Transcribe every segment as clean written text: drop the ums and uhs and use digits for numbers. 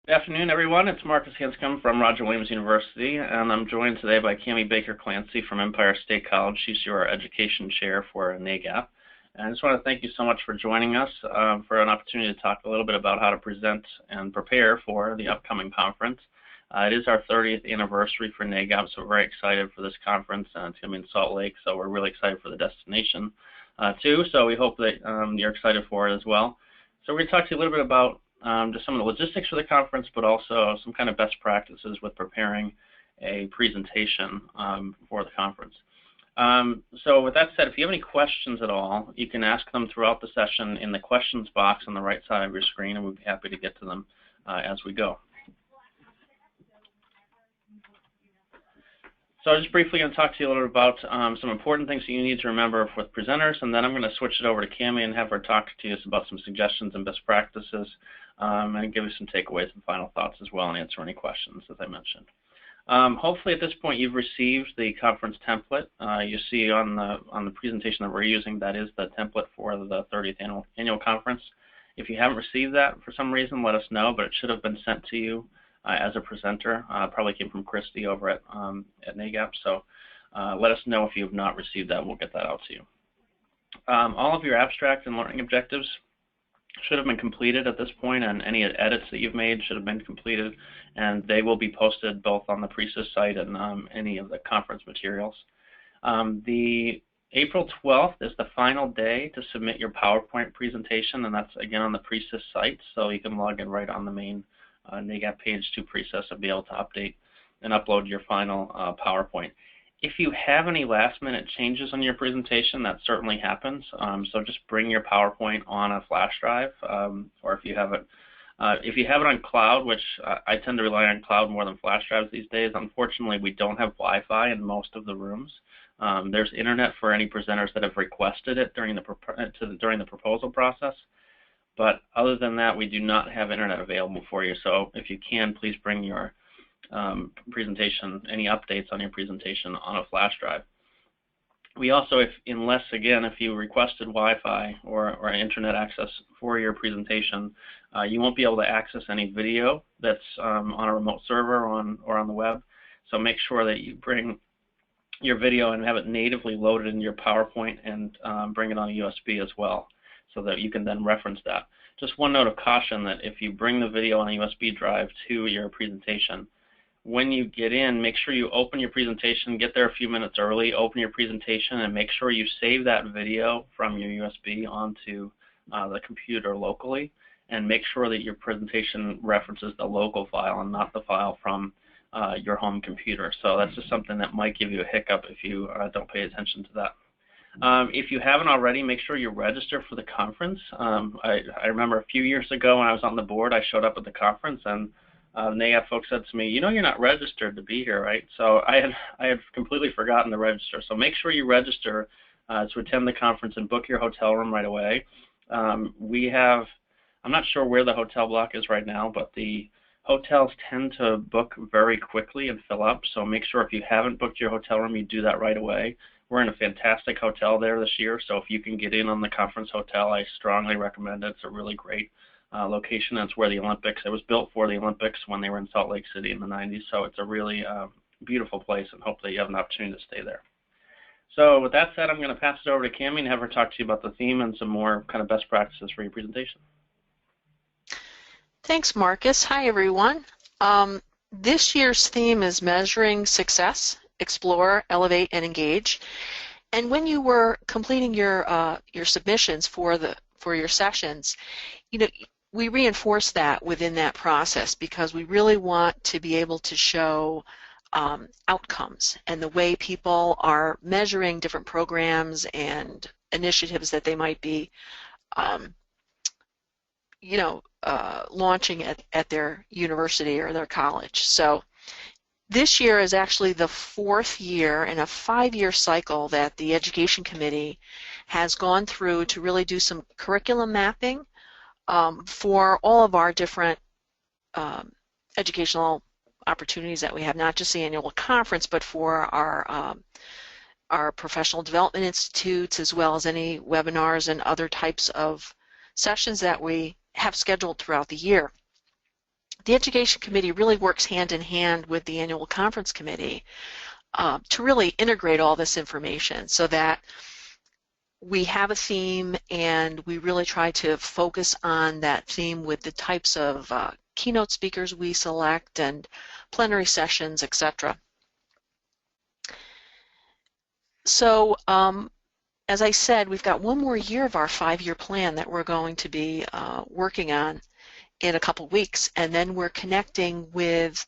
Good afternoon, everyone. It's Marcus Hanscom from Roger Williams University, and I'm joined today by Cammie Baker-Clancy from Empire State College. She's your education chair for NAGAP. And I just want to thank you so much for joining us for an opportunity to talk a little bit about how to present and prepare for the upcoming conference. It is our 30th anniversary for NAGAP, so we're very excited for this conference. It's going to be in Salt Lake, so we're really excited for the destination too. So we hope that you're excited for it as well. So we're going to talk to you a little bit about just some of the logistics for the conference, but also some kind of best practices with preparing a presentation for the conference. So with that said, if you have any questions at all, you can ask them throughout the session in the questions box on the right side of your screen, and we'll be happy to get to them as we go. So I'm just briefly going to talk to you a little bit about some important things that you need to remember with presenters, and then I'm going to switch it over to Cammie and have her talk to us about some suggestions and best practices, and give you some takeaways and final thoughts as well, and answer any questions, as I mentioned. Hopefully at this point you've received the conference template. You see on the presentation that we're using, that is the template for the 30th annual conference. If you haven't received that for some reason, let us know, but it should have been sent to you as a presenter. Probably came from Christy over at NAGAP, so let us know if you have not received that. We'll get that out to you. All of your abstract and learning objectives should have been completed at this point, and any edits that you've made should have been completed, and they will be posted both on the PRESYS site and any of the conference materials. The April 12th is the final day to submit your PowerPoint presentation, and that's again on the PRESYS site, so you can log in right on the main NAGAP page to PRESYS and be able to update and upload your final PowerPoint. If you have any last-minute changes on your presentation, that certainly happens. So just bring your PowerPoint on a flash drive, or if you have it on cloud, which I tend to rely on cloud more than flash drives these days. Unfortunately, we don't have Wi-Fi in most of the rooms. There's internet for any presenters that have requested it during the proposal process. But other than that, we do not have internet available for you. So if you can, please bring your presentation, any updates on your presentation on a flash drive. We also, if you requested Wi-Fi or internet access for your presentation, you won't be able to access any video that's on a remote server or on the web. So make sure that you bring your video and have it natively loaded in your PowerPoint, and bring it on a USB as well, so that you can then reference that. Just one note of caution, that if you bring the video on a USB drive to your presentation, when you get in, make sure you open your presentation, get there a few minutes early, open your presentation, and make sure you save that video from your USB onto the computer locally, and make sure that your presentation references the local file and not the file from your home computer. So that's just something that might give you a hiccup if you don't pay attention to that. If you haven't already, make sure you register for the conference. I remember a few years ago when I was on the board, I showed up at the conference, and NAGAP folks said to me, "You know, you're not registered to be here, right?" So I had completely forgotten to register. So make sure you register to attend the conference and book your hotel room right away. I'm not sure where the hotel block is right now, but the hotels tend to book very quickly and fill up. So make sure if you haven't booked your hotel room, you do that right away. We're in a fantastic hotel there this year, so if you can get in on the conference hotel, I strongly recommend it. It's a really great location. That's where the Olympics, it was built for the Olympics when they were in Salt Lake City in the 90s, so it's a really beautiful place, and hope that you have an opportunity to stay there. So with that said, I'm going to pass it over to Cammie and have her talk to you about the theme and some more kind of best practices for your presentation. Thanks, Marcus. Hi, everyone. This year's theme is Measuring Success, Explore, Elevate, and Engage. And when you were completing your submissions for your sessions, we reinforce that within that process, because we really want to be able to show outcomes and the way people are measuring different programs and initiatives that they might be launching at their university or their college. So this year is actually the 4th year in a 5-year cycle that the Education Committee has gone through to really do some curriculum mapping for all of our different educational opportunities that we have, not just the annual conference, but for our professional development institutes, as well as any webinars and other types of sessions that we have scheduled throughout the year. the Education Committee really works hand in hand with the Annual Conference Committee to really integrate all this information so that we have a theme and we really try to focus on that theme with the types of keynote speakers we select and plenary sessions, etc. So as I said, we've got one more year of our 5-year plan that we're going to be working on in a couple weeks, and then we're connecting with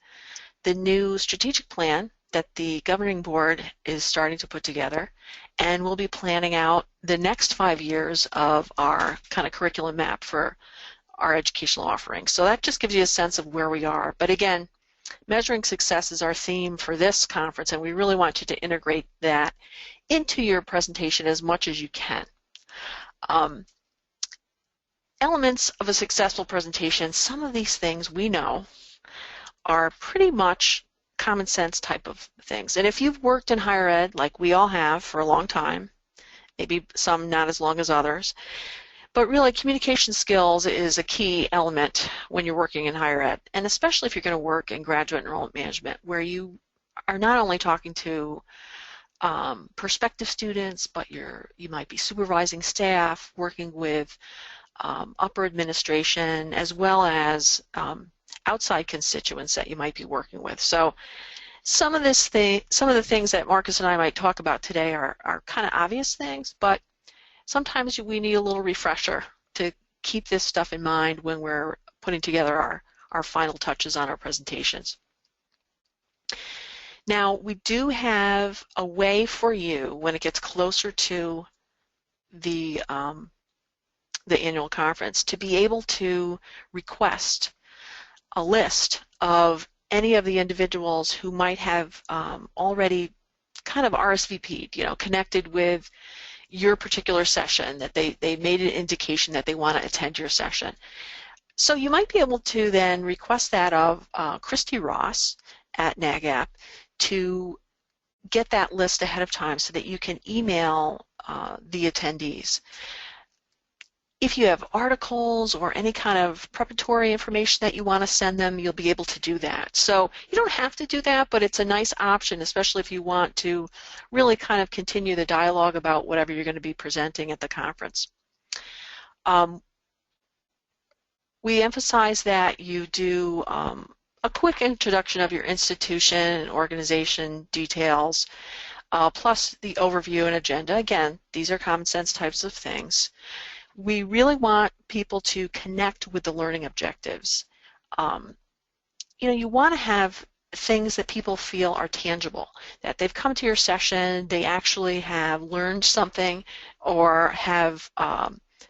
the new strategic plan that the governing board is starting to put together, and we'll be planning out the next 5 years of our kind of curriculum map for our educational offerings. So that just gives you a sense of where we are. But again, measuring success is our theme for this conference, and we really want you to integrate that into your presentation as much as you can. Elements of a successful presentation, some of these things we know are pretty much common sense type of things. And if you've worked in higher ed, like we all have for a long time, maybe some not as long as others, but really communication skills is a key element when you're working in higher ed, and especially if you're going to work in graduate enrollment management, where you are not only talking to prospective students, but you might be supervising staff, working with upper administration, as well as outside constituents that you might be working with. So some of the things that Marcus and I might talk about today are kind of obvious things, but sometimes we need a little refresher to keep this stuff in mind when we're putting together our final touches on our presentations. Now, we do have a way for you when it gets closer to the annual conference to be able to request a list of any of the individuals who might have already kind of RSVP'd, connected with your particular session, that they made an indication that they want to attend your session. So you might be able to then request that of Christy Ross at NAGAP to get that list ahead of time so that you can email the attendees. If you have articles or any kind of preparatory information that you want to send them, you'll be able to do that. So you don't have to do that, but it's a nice option, especially if you want to really kind of continue the dialogue about whatever you're going to be presenting at the conference. We emphasize that you do a quick introduction of your institution and organization details, plus the overview and agenda. Again, these are common sense types of things. We really want people to connect with the learning objectives. You want to have things that people feel are tangible, that they've come to your session, they actually have learned something, or have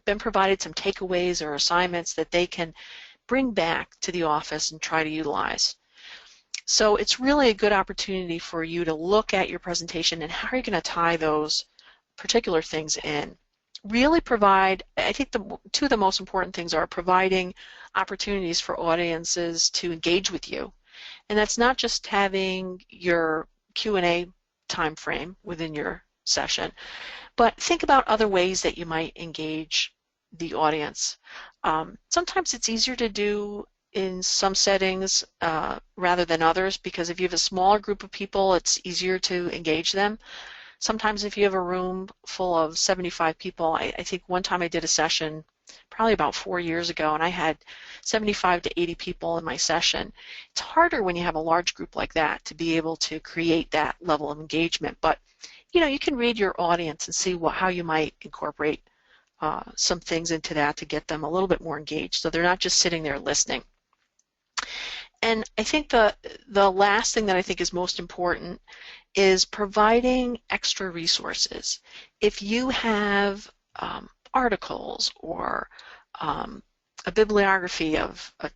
been provided some takeaways or assignments that they can bring back to the office and try to utilize. So it's really a good opportunity for you to look at your presentation and how are you going to tie those particular things in. Really provide, I think two of the most important things are providing opportunities for audiences to engage with you. And that's not just having your Q&A time frame within your session, but think about other ways that you might engage the audience. Sometimes it's easier to do in some settings rather than others, because if you have a smaller group of people, it's easier to engage them. Sometimes if you have a room full of 75 people, I think one time I did a session probably about 4 years ago, and I had 75 to 80 people in my session. It's harder when you have a large group like that to be able to create that level of engagement, but you can read your audience and see how you might incorporate some things into that to get them a little bit more engaged, so they're not just sitting there listening. And I think the last thing that I think is most important is providing extra resources. If you have articles or a bibliography of a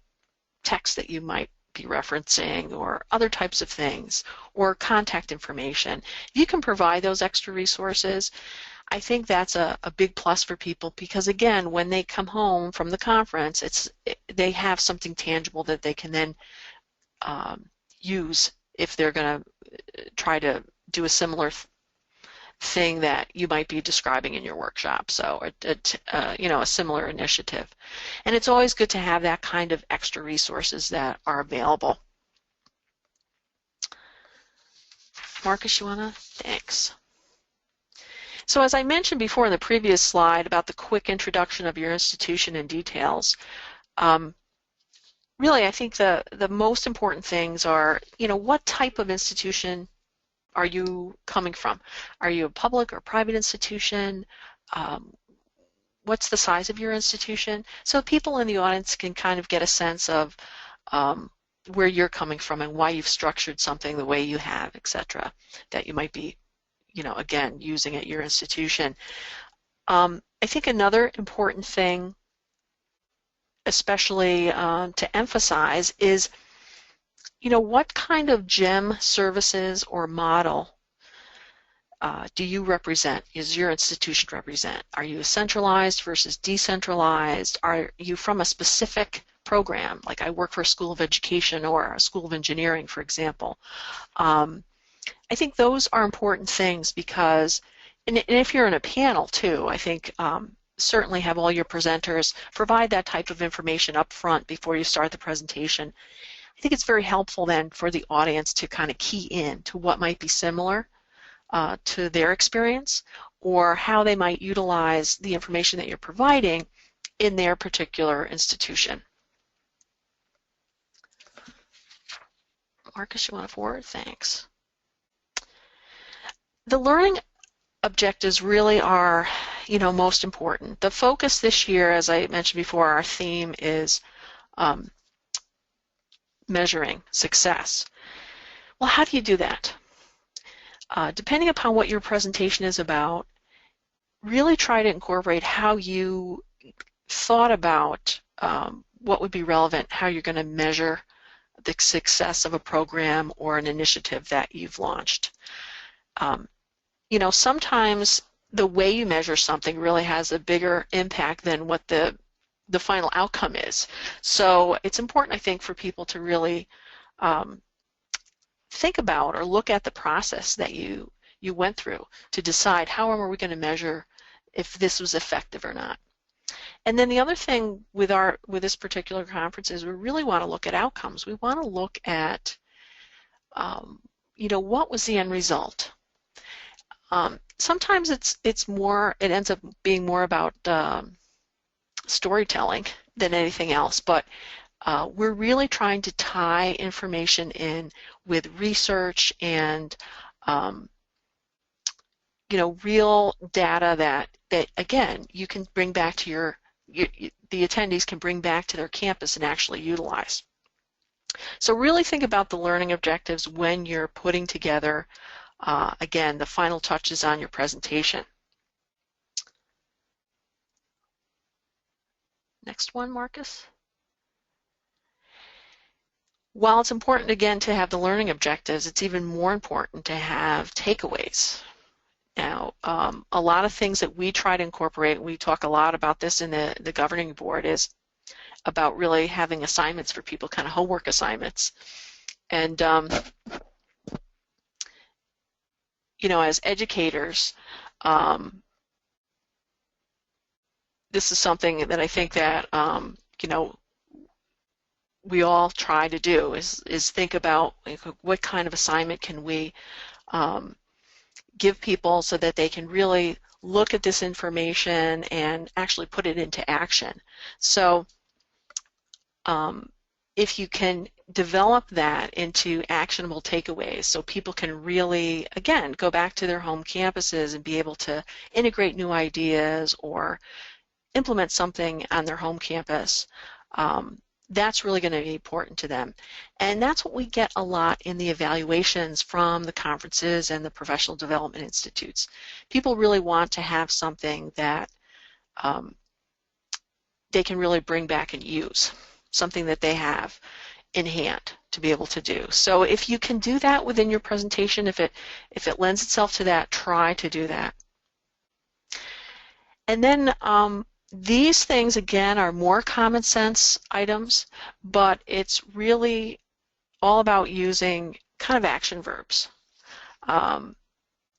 text that you might be referencing or other types of things, or contact information, if you can provide those extra resources, I think that's a big plus for people, because again, when they come home from the conference, they have something tangible that they can then use if they're going to try to do a similar thing that you might be describing in your workshop. So you know, a similar initiative. And it's always good to have that kind of extra resources that are available. Marcus, you wanna? Thanks. So as I mentioned before in the previous slide about the quick introduction of your institution and details, really I think the most important things are, you know, what type of institution are you coming from? Are you a public or private institution? What's the size of your institution? So people in the audience can kind of get a sense of where you're coming from and why you've structured something the way you have, etc., that you might be, you know, again, using at your institution. I think another important thing, especially to emphasize, is, you know, what kind of GEM services or model do you represent? Does your institution represent? Are you centralized versus decentralized? Are you from a specific program? Like I work for a school of education or a school of engineering, for example. I think those are important things because, and if you're in a panel too, I think certainly have all your presenters provide that type of information up front before you start the presentation. I think it's very helpful then for the audience to kind of key in to what might be similar to their experience or how they might utilize the information that you're providing in their particular institution. Marcus, you want to forward? Thanks. The learning objectives really are, you know, most important. The focus this year, as I mentioned before, our theme is measuring success. Well, how do you do that? Depending upon what your presentation is about, really try to incorporate how you thought about what would be relevant, how you're going to measure the success of a program or an initiative that you've launched. You know, sometimes the way you measure something really has a bigger impact than what the final outcome is. So it's important, I think, for people to really think about or look at the process that you went through to decide how are we going to measure if this was effective or not. And then the other thing with this particular conference is we really want to look at outcomes. We want to look at you know, what was the end result. Sometimes it ends up being more about storytelling than anything else, but we're really trying to tie information in with research and you know, real data that again you can bring back to the attendees can bring back to their campus and actually utilize. So really think about the learning objectives when you're putting together again the final touches on your presentation. Next one, Marcus. While it's important, again, to have the learning objectives, it's even more important to have takeaways. Now, a lot of things that we try to incorporate, we talk a lot about this in the governing board, is about really having assignments for people, kind of homework assignments. And, you know, as educators, this is something that I think that, you know, we all try to do is think about what kind of assignment can we give people so that they can really look at this information and actually put it into action. So if you can develop that into actionable takeaways so people can really, again, go back to their home campuses and be able to integrate new ideas or implement something on their home campus, that's really going to be important to them. And that's what we get a lot in the evaluations from the conferences and the professional development institutes. People really want to have something that they can really bring back and use, something that they have in hand to be able to do. So if you can do that within your presentation, if it lends itself to that, try to do that. And then these things, again, are more common sense items, but it's really all about using kind of action verbs.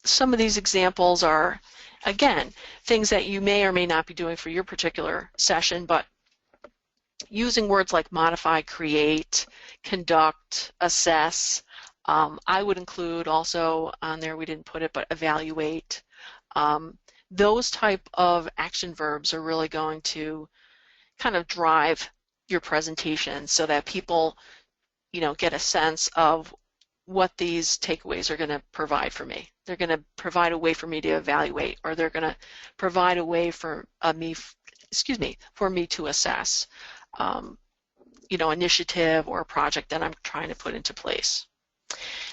some of these examples are, again, things that you may or may not be doing for your particular session, but using words like modify, create, conduct, assess. I would include also on there, we didn't put it, but evaluate. Those type of action verbs are really going to kind of drive your presentation so that people, get a sense of what these takeaways are going to provide for me. They're going to provide a way for me to evaluate, or they're going to provide a way for me to assess, initiative or a project that I'm trying to put into place.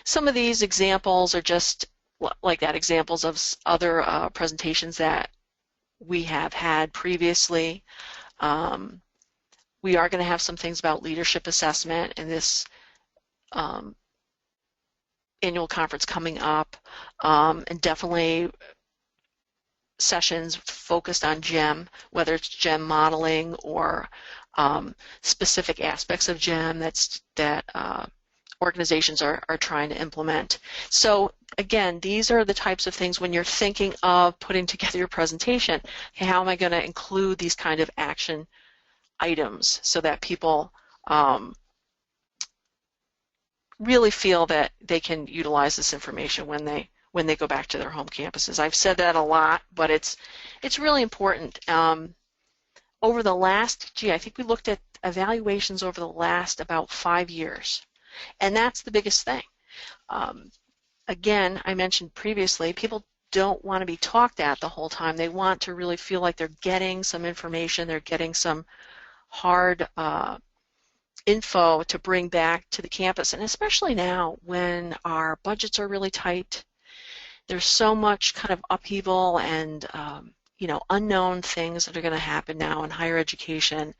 Some of these examples are just like that, examples of other presentations that we have had previously. We are going to have some things about leadership assessment in this annual conference coming up, and definitely sessions focused on GEM, whether it's GEM modeling or specific aspects of GEM that organizations are trying to implement. So again, these are the types of things when you're thinking of putting together your presentation. Okay, how am I going to include these kind of action items so that people really feel that they can utilize this information when they go back to their home campuses. I've said that a lot, but it's really important. Over the last, I think we looked at evaluations over the last about 5 years, and that's the biggest thing. Again, I mentioned previously, people don't want to be talked at the whole time. They want to really feel like they're getting some information, they're getting some hard info to bring back to the campus, and especially now when our budgets are really tight. There's so much kind of upheaval and unknown things that are going to happen now in higher education,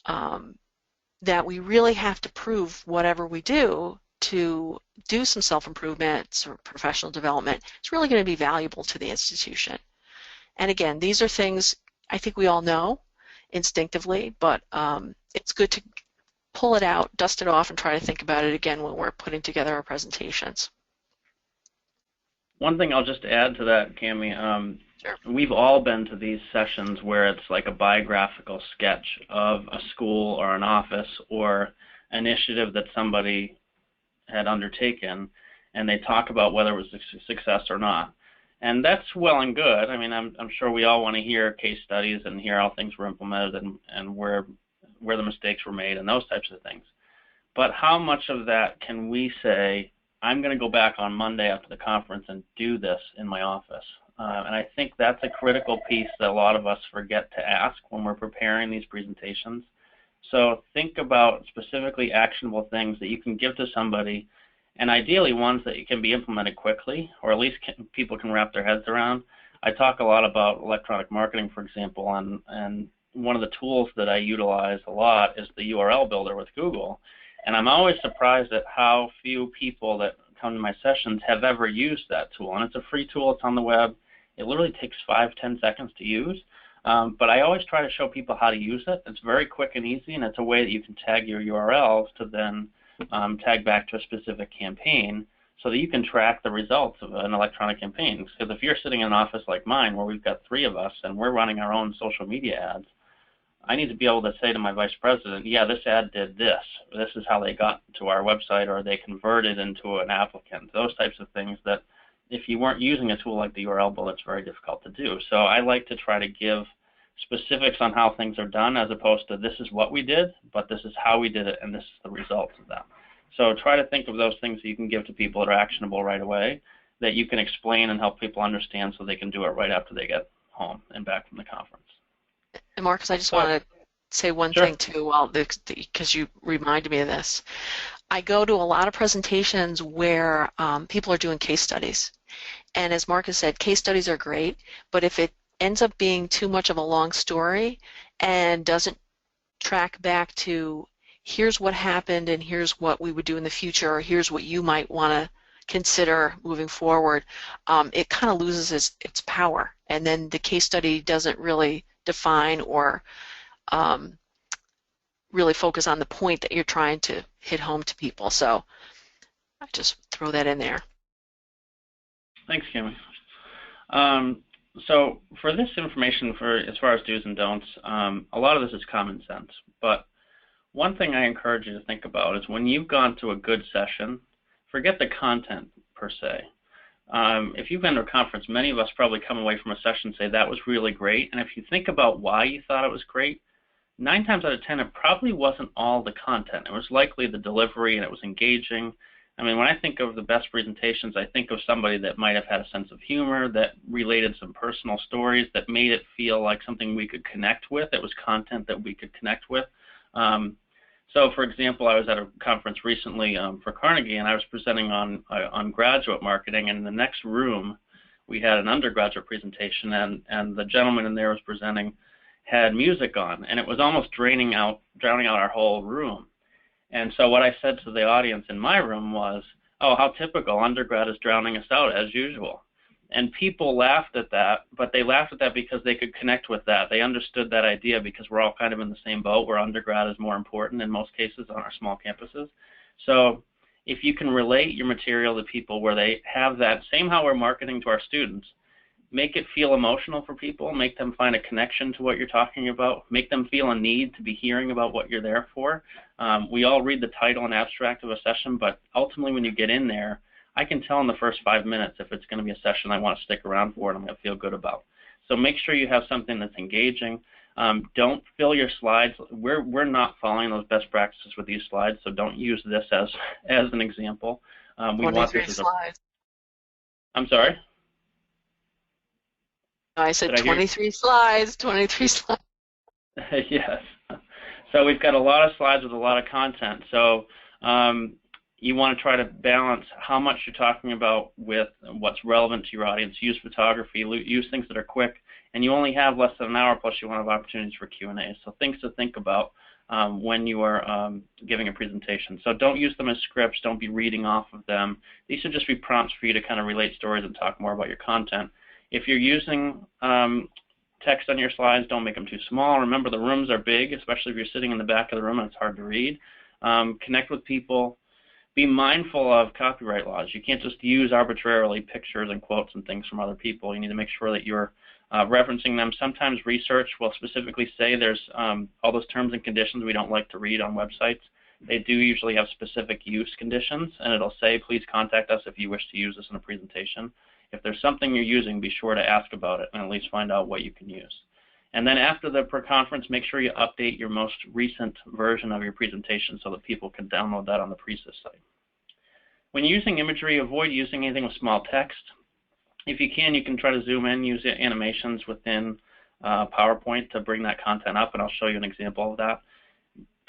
that we really have to prove whatever we do to do some self-improvement or professional development. It's really going to be valuable to the institution. And again, these are things I think we all know instinctively, but it's good to pull it out, dust it off, and try to think about it again when we're putting together our presentations. One thing I'll just add to that, Cammie, Sure. We've all been to these sessions where it's like a biographical sketch of a school or an office or initiative that somebody had undertaken, and they talk about whether it was a success or not. And that's well and good. I mean, I'm sure we all want to hear case studies and hear how things were implemented and where the mistakes were made and those types of things. But how much of that can we say, I'm going to go back on Monday after the conference and do this in my office? And I think that's a critical piece that a lot of us forget to ask when we're preparing these presentations. So think about specifically actionable things that you can give to somebody, and ideally ones that can be implemented quickly, or at least people can wrap their heads around. I talk a lot about electronic marketing, for example, and one of the tools that I utilize a lot is the URL builder with Google. And I'm always surprised at how few people that come to my sessions have ever used that tool. And it's a free tool, it's on the web. It literally takes 5-10 seconds to use. But I always try to show people how to use it. It's very quick and easy, and it's a way that you can tag your URLs to then tag back to a specific campaign so that you can track the results of an electronic campaign. Because if you're sitting in an office like mine where we've got 3 of us and we're running our own social media ads, I need to be able to say to my vice president, yeah, this ad did this. This is how they got to our website, or they converted into an applicant. Those types of things that if you weren't using a tool like the URL builder, it's very difficult to do. So I like to try to give specifics on how things are done as opposed to this is what we did, but this is how we did it, and this is the results of that. So try to think of those things that you can give to people that are actionable right away, that you can explain and help people understand so they can do it right after they get home and back from the conference. And Marcus, I just want to say one Sure. thing too, because you reminded me of this. I go to a lot of presentations where people are doing case studies. And as Marcus said, case studies are great, but if it ends up being too much of a long story and doesn't track back to here's what happened and here's what we would do in the future, or here's what you might want to consider moving forward, it kind of loses its power. And then the case study doesn't really define or really focus on the point that you're trying to hit home to people. So I just throw that in there. Thanks, Cammie. So for this information, as far as do's and don'ts, a lot of this is common sense. But one thing I encourage you to think about is when you've gone to a good session, forget the content per se. If you've been to a conference, many of us probably come away from a session and say that was really great. And if you think about why you thought it was great, 9 times out of 10, it probably wasn't all the content. It was likely the delivery, and it was engaging. I mean, when I think of the best presentations, I think of somebody that might have had a sense of humor, that related some personal stories, that made it feel like something we could connect with. It was content that we could connect with. So, for example, I was at a conference recently for Carnegie, and I was presenting on graduate marketing, and in the next room, we had an undergraduate presentation, and the gentleman in there was presenting had music on, and it was almost drowning out our whole room. And so what I said to the audience in my room was, oh, how typical, undergrad is drowning us out as usual. And people laughed at that, but they laughed at that because they could connect with that. They understood that idea because we're all kind of in the same boat where undergrad is more important in most cases on our small campuses. So if you can relate your material to people where they have that, same how we're marketing to our students, make it feel emotional for people, make them find a connection to what you're talking about, make them feel a need to be hearing about what you're there for. We all read the title and abstract of a session, but ultimately when you get in there, I can tell in the first 5 minutes if it's going to be a session I want to stick around for and I'm going to feel good about. So make sure you have something that's engaging. Don't fill your slides. We're not following those best practices with these slides, so don't use this as an example. We want this as slides. I'm sorry? I said 23 slides, 23 slides. Yes. So we've got a lot of slides with a lot of content. So you want to try to balance how much you're talking about with what's relevant to your audience. Use photography, use things that are quick, and you only have less than an hour, plus you want to have opportunities for Q&A. So things to think about when you are giving a presentation. So don't use them as scripts. Don't be reading off of them. These should just be prompts for you to kind of relate stories and talk more about your content. If you're using text on your slides, don't make them too small. Remember, the rooms are big, especially if you're sitting in the back of the room and it's hard to read. Connect with people. Be mindful of copyright laws. You can't just use arbitrarily pictures and quotes and things from other people. You need to make sure that you're referencing them. Sometimes research will specifically say there's all those terms and conditions we don't like to read on websites. They do usually have specific use conditions, and it'll say, please contact us if you wish to use this in a presentation. If there's something you're using, be sure to ask about it and at least find out what you can use. And then after the conference, make sure you update your most recent version of your presentation so that people can download that on the Precis site. When you're using imagery, avoid using anything with small text. If you can try to zoom in, use animations within PowerPoint to bring that content up, and I'll show you an example of that.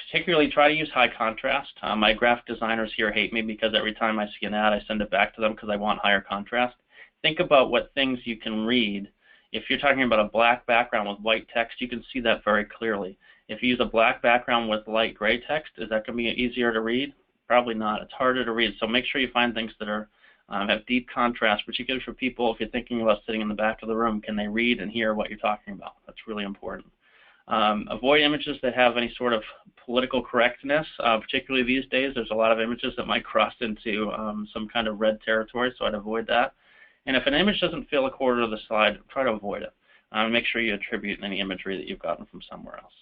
Particularly, try to use high contrast. My graphic designers here hate me because every time I see an ad, I send it back to them because I want higher contrast. Think about what things you can read. If you're talking about a black background with white text, you can see that very clearly. If you use a black background with light gray text, is that going to be easier to read? Probably not. It's harder to read. So make sure you find things that are have deep contrast, particularly for people if you're thinking about sitting in the back of the room. Can they read and hear what you're talking about? That's really important. Avoid images that have any sort of political correctness, particularly these days. There's a lot of images that might cross into some kind of red territory, so I'd avoid that. And if an image doesn't fill a quarter of the slide, try to avoid it. Make sure you attribute any imagery that you've gotten from somewhere else.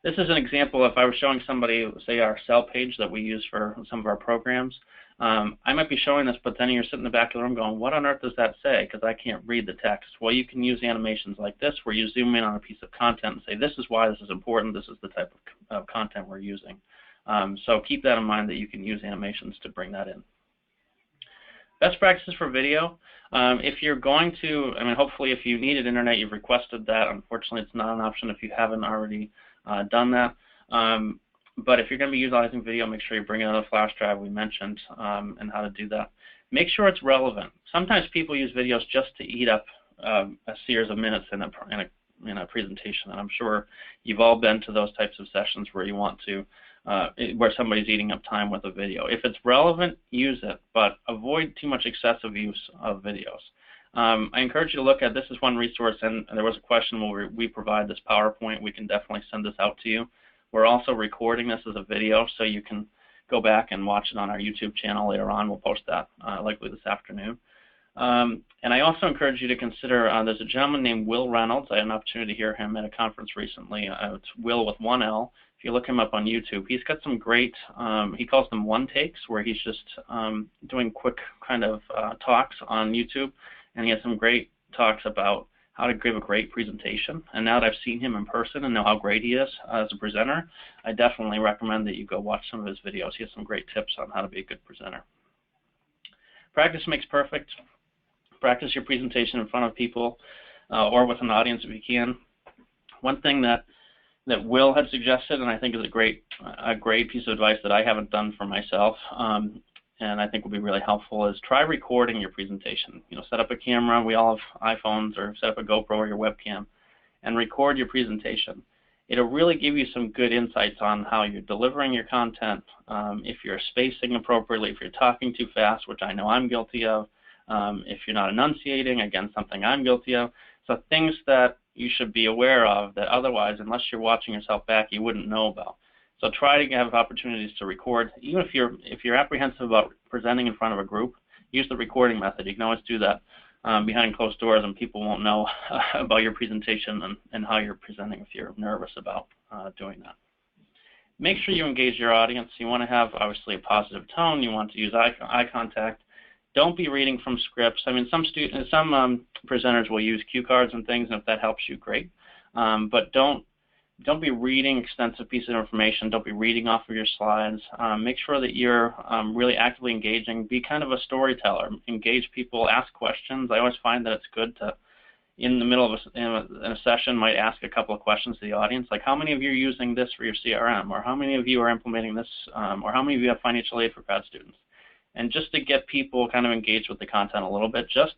This is an example. If I was showing somebody, say, our sell page that we use for some of our programs, I might be showing this, but then you're sitting in the back of the room going, what on earth does that say? Because I can't read the text. Well, you can use animations like this where you zoom in on a piece of content and say, this is why this is important. This is the type of content we're using. So keep that in mind that you can use animations to bring that in. Best practices for video. If you're going to, hopefully if you needed internet, you've requested that. Unfortunately, it's not an option if you haven't already done that. But if you're going to be utilizing video, make sure you bring in a flash drive we mentioned and how to do that. Make sure it's relevant. Sometimes people use videos just to eat up a series of minutes in a presentation, and I'm sure you've all been to those types of sessions where you want to where somebody's eating up time with a video. If it's relevant, use it, but avoid too much excessive use of videos. I encourage you to look at, this is one resource, and there was a question where we provide this PowerPoint. We can definitely send this out to you. We're also recording this as a video, so you can go back and watch it on our YouTube channel later on. We'll post that likely this afternoon. And I also encourage you to consider, there's a gentleman named Will Reynolds. I had an opportunity to hear him at a conference recently. It's Will with one L. If you look him up on YouTube, he's got some great, he calls them one takes, where he's just doing quick kind of talks on YouTube. And he has some great talks about how to give a great presentation. And now that I've seen him in person and know how great he is as a presenter, I definitely recommend that you go watch some of his videos. He has some great tips on how to be a good presenter. Practice makes perfect. Practice your presentation in front of people or with an audience if you can. One thing that Will had suggested, and I think is a great piece of advice that I haven't done for myself, and I think will be really helpful, is try recording your presentation. You know, set up a camera. We all have iPhones, or set up a GoPro or your webcam, and record your presentation. It'll really give you some good insights on how you're delivering your content, if you're spacing appropriately, if you're talking too fast, which I know I'm guilty of, if you're not enunciating, again, something I'm guilty of. So things that you should be aware of that otherwise, unless you're watching yourself back, you wouldn't know about. So try to have opportunities to record. Even if you're apprehensive about presenting in front of a group, use the recording method. You can always do that behind closed doors, and people won't know about your presentation and how you're presenting if you're nervous about doing that. Make sure you engage your audience. You want to have, obviously, a positive tone. You want to use eye contact. Don't be reading from scripts. I mean, some presenters will use cue cards and things, and if that helps you, great. But don't be reading extensive pieces of information. Don't be reading off of your slides. Make sure that you're really actively engaging. Be kind of a storyteller. Engage people. Ask questions. I always find that it's good to, in the middle of a session, might ask a couple of questions to the audience, like how many of you are using this for your CRM, or how many of you are implementing this, or how many of you have financial aid for grad students. And just to get people kind of engaged with the content a little bit, just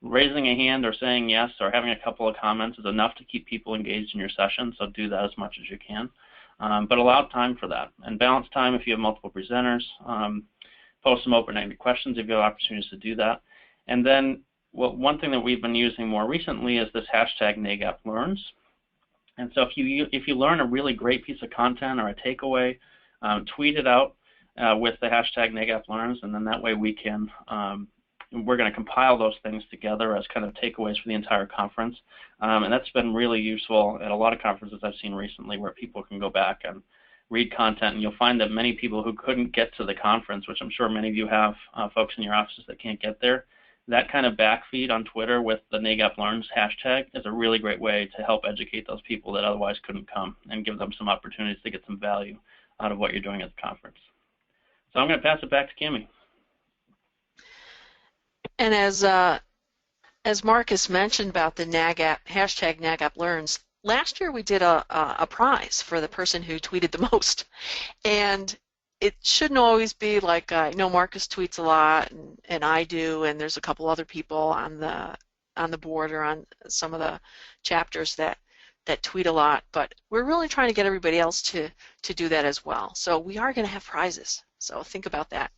raising a hand or saying yes or having a couple of comments is enough to keep people engaged in your session, so do that as much as you can. But allow time for that. And balance time if you have multiple presenters. Post some open-ended questions if you have opportunities to do that. And then one thing that we've been using more recently is this hashtag NAGAP Learns. And so if you learn a really great piece of content or a takeaway, tweet it out with the hashtag NAGAP Learns, and then that way we can we're going to compile those things together as kind of takeaways for the entire conference. And that's been really useful at a lot of conferences I've seen recently, where people can go back and read content. And you'll find that many people who couldn't get to the conference, which I'm sure many of you have folks in your offices that can't get there, that kind of backfeed on Twitter with the NAGAP Learns hashtag is a really great way to help educate those people that otherwise couldn't come and give them some opportunities to get some value out of what you're doing at the conference. So I'm going to pass it back to Cammie. And as Marcus mentioned about the NAGAP, hashtag NAGAP Learns, last year we did a prize for the person who tweeted the most. And it shouldn't always be like, Marcus tweets a lot, and I do, and there's a couple other people on the board or on some of the chapters that tweet a lot, but we're really trying to get everybody else to do that as well. So we are going to have prizes, so think about that.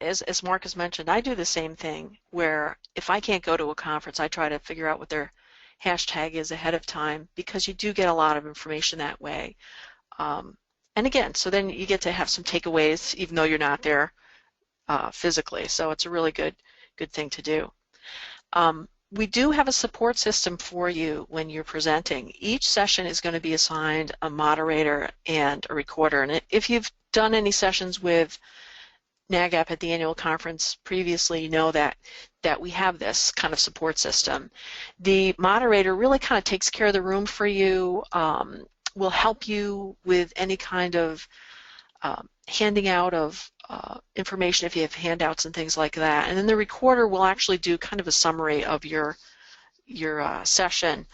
As Marcus mentioned, I do the same thing, where if I can't go to a conference, I try to figure out what their hashtag is ahead of time, because you do get a lot of information that way. And again, so then you get to have some takeaways, even though you're not there physically. So it's a really good thing to do. We do have a support system for you when you're presenting. Each session is going to be assigned a moderator and a recorder. And if you've done any sessions with NAGAP at the annual conference previously, you know that we have this kind of support system. The moderator really kind of takes care of the room for you, will help you with any kind of handing out of information if you have handouts and things like that. And then the recorder will actually do kind of a summary of your session.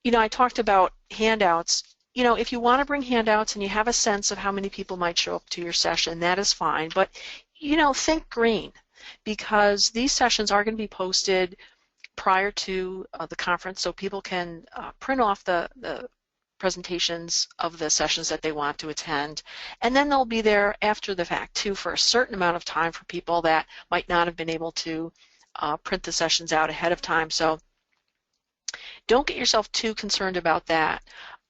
I talked about handouts. If you want to bring handouts and you have a sense of how many people might show up to your session, that is fine. But, think green, because these sessions are going to be posted prior to the conference, so people can print off the presentations of the sessions that they want to attend, and then they'll be there after the fact too for a certain amount of time for people that might not have been able to print the sessions out ahead of time. So don't get yourself too concerned about that,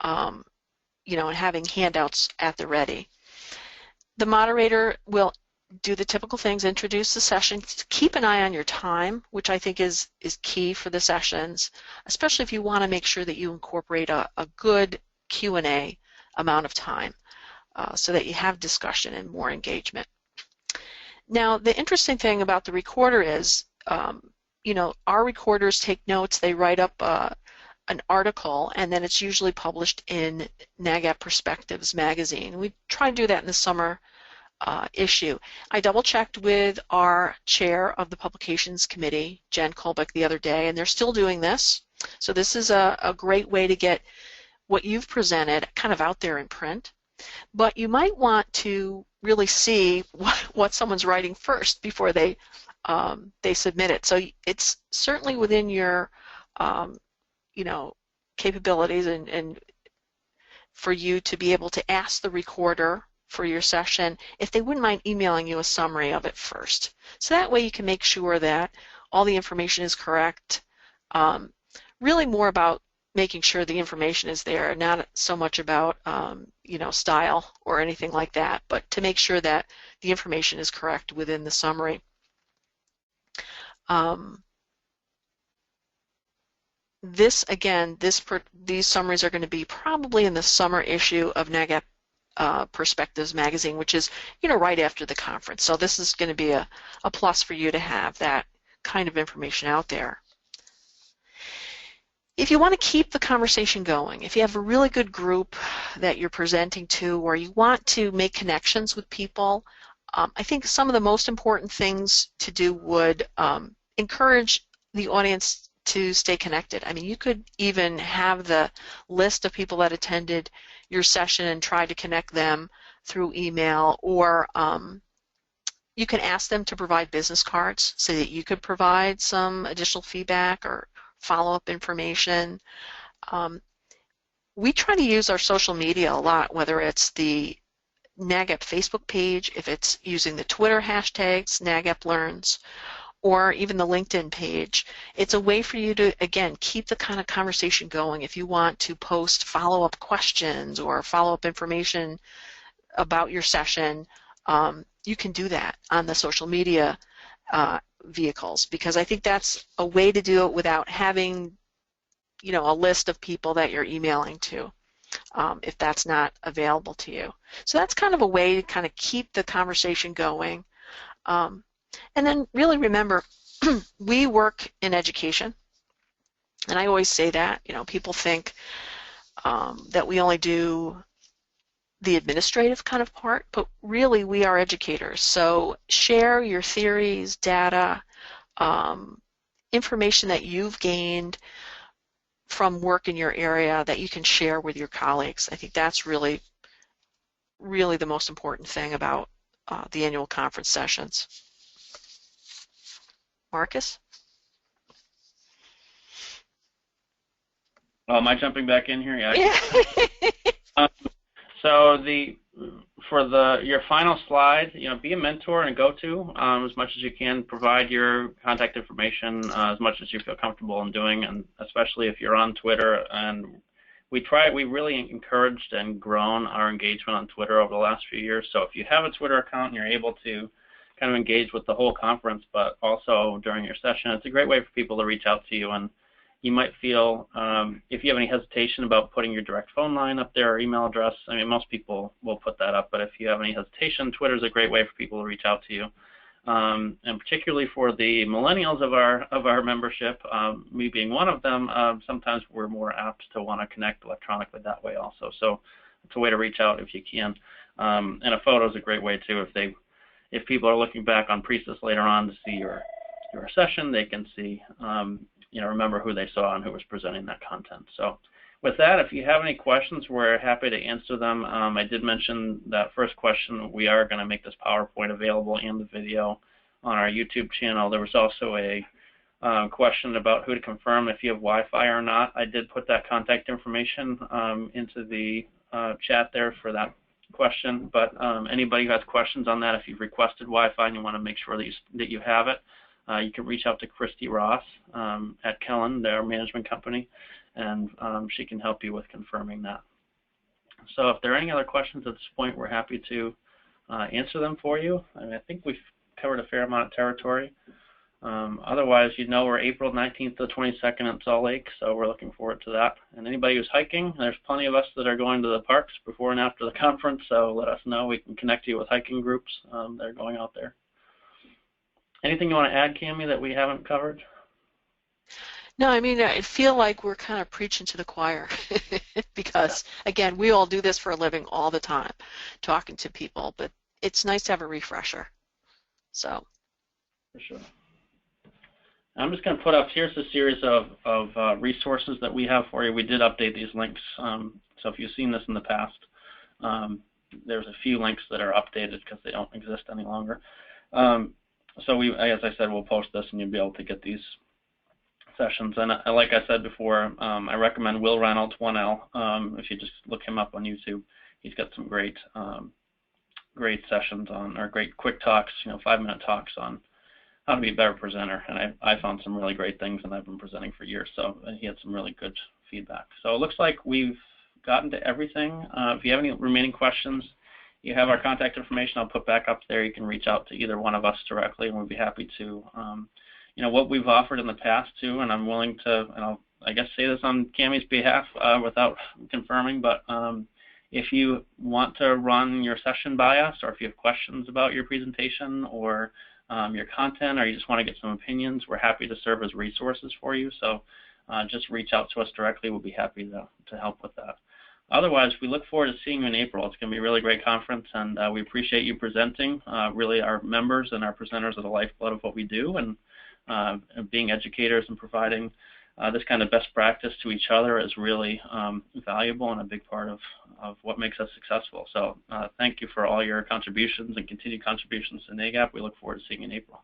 and having handouts at the ready. The moderator will do the typical things, introduce the session, keep an eye on your time, which I think is key for the sessions, especially if you want to make sure that you incorporate a good Q&A amount of time so that you have discussion and more engagement. Now, the interesting thing about the recorder is, you know, our recorders take notes, they write up an article, and then it's usually published in NAGAP Perspectives magazine. We try to do that in the summer issue. I double-checked with our chair of the publications committee, Jen Kolbeck, the other day, and they're still doing this. So this is a great way to get what you've presented kind of out there in print. But you might want to really see what someone's writing first before they submit it. So it's certainly within your you know, capabilities and for you to be able to ask the recorder for your session if they wouldn't mind emailing you a summary of it first. So that way you can make sure that all the information is correct. Really more about making sure the information is there, not so much about you know, style or anything like that, but to make sure that the information is correct within the summary. This, again, these summaries are going to be probably in the summer issue of NAGAP Perspectives magazine, which is, you know, right after the conference. So this is going to be a plus for you to have that kind of information out there. If you want to keep the conversation going, if you have a really good group that you're presenting to, or you want to make connections with people, I think some of the most important things to do would encourage the audience to stay connected. I mean, you could even have the list of people that attended your session and try to connect them through email, or you can ask them to provide business cards so that you could provide some additional feedback or follow-up information. We try to use our social media a lot, whether it's the NAGAP Facebook page, if it's using the Twitter hashtags, NAGAP Learns, or even the LinkedIn page. It's a way for you to, again, keep the kind of conversation going. If you want to post follow-up questions or follow-up information about your session, you can do that on the social media vehicles, because I think that's a way to do it without having, you know, a list of people that you're emailing to, if that's not available to you. So that's kind of a way to kind of keep the conversation going. And then really remember, we work in education, and I always say that, you know, people think that we only do the administrative kind of part, but really we are educators. So share your theories, data, information that you've gained from work in your area that you can share with your colleagues. I think that's really, really the most important thing about the annual conference sessions. Marcus? Oh, am I jumping back in here? Yeah. So your final slide, you know, be a mentor and a go-to as much as you can. Provide your contact information as much as you feel comfortable in doing, and especially if you're on Twitter. And we really encouraged and grown our engagement on Twitter over the last few years. So if you have a Twitter account and you're able to kind of engage with the whole conference, but also during your session, it's a great way for people to reach out to you. And you might feel, if you have any hesitation about putting your direct phone line up there or email address, I mean, most people will put that up, but if you have any hesitation, Twitter is a great way for people to reach out to you. And particularly for the millennials of our membership, me being one of them, sometimes we're more apt to want to connect electronically that way also. So it's a way to reach out if you can. And a photo is a great way too. If people are looking back on Priestess later on to see your session, they can see, you know, remember who they saw and who was presenting that content. So with that, if you have any questions, we're happy to answer them. I did mention that first question. We are going to make this PowerPoint available and the video on our YouTube channel. There was also a question about who to confirm if you have Wi-Fi or not. I did put that contact information into the chat there for that question, but anybody who has questions on that, if you've requested Wi-Fi and you want to make sure that you have it, you can reach out to Christy Ross at Kellen, their management company, and she can help you with confirming that. So if there are any other questions at this point, we're happy to answer them for you. I mean, I think we've covered a fair amount of territory. Otherwise, you know, we're April 19th to 22nd in Salt Lake, so we're looking forward to that. And anybody who's hiking, there's plenty of us that are going to the parks before and after the conference, so let us know. We can connect you with hiking groups that are going out there. Anything you want to add, Cammie, that we haven't covered? No, I mean, I feel like we're kind of preaching to the choir because, again, we all do this for a living all the time, talking to people, but it's nice to have a refresher. So. For sure. I'm just going to put up, here's a series of resources that we have for you. We did update these links, so if you've seen this in the past, there's a few links that are updated because they don't exist any longer. So we, as I said, we'll post this and you'll be able to get these sessions. And like I said before, I recommend Will Reynolds, 1L. If you just look him up on YouTube, he's got some great sessions on, or great quick talks, 5-minute talks on how to be a better presenter, and I found some really great things, and I've been presenting for years, so he had some really good feedback. So it looks like we've gotten to everything. If you have any remaining questions, you have our contact information. I'll put back up there. You can reach out to either one of us directly, and we'd be happy to, what we've offered in the past too, and I'm willing to, and I'll, I guess, say this on Cammie's behalf without confirming, but if you want to run your session by us, or if you have questions about your presentation or your content, or you just want to get some opinions, we're happy to serve as resources for you. So just reach out to us directly. We'll be happy to help with that. Otherwise, we look forward to seeing you in April. It's going to be a really great conference, and we appreciate you presenting. Really, our members and our presenters are the lifeblood of what we do, and being educators and providing this kind of best practice to each other is really valuable and a big part of what makes us successful. So thank you for all your contributions and continued contributions to NAGAP. We look forward to seeing you in April.